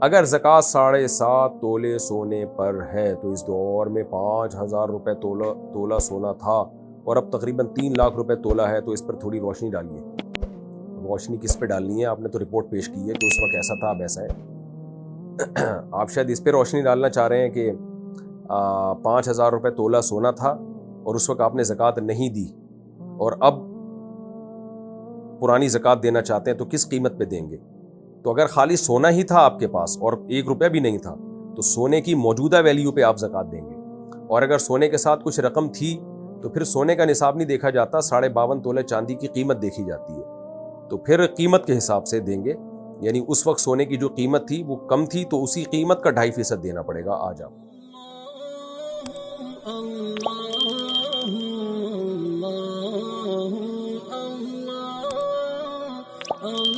اگر زکوٰۃ 7.5 تولے سونے پر ہے تو اس دور میں 5,000 روپے تولہ سونا تھا اور اب تقریباً 3 لاکھ روپے تولہ ہے، تو اس پر تھوڑی روشنی ڈالیے۔ روشنی کس پہ ڈالنی ہے؟ آپ نے تو رپورٹ پیش کی ہے کہ اس وقت ایسا تھا، اب ایسا ہے۔ آپ شاید اس پہ روشنی ڈالنا چاہ رہے ہیں کہ 5,000 روپے تولہ سونا تھا اور اس وقت آپ نے زکوٰۃ نہیں دی، اور اب پرانی زکوٰۃ دینا چاہتے ہیں تو کس قیمت پہ دیں گے؟ تو اگر خالی سونا ہی تھا آپ کے پاس اور 1 روپیہ بھی نہیں تھا تو سونے کی موجودہ ویلیو پہ آپ زکوٰۃ دیں گے، اور اگر سونے کے ساتھ کچھ رقم تھی تو پھر سونے کا نصاب نہیں دیکھا جاتا، 52.5 تولے چاندی کی قیمت دیکھی جاتی ہے، تو پھر قیمت کے حساب سے دیں گے، یعنی اس وقت سونے کی جو قیمت تھی وہ کم تھی تو اسی قیمت کا 2.5% دینا پڑے گا آج آپ۔ اللہ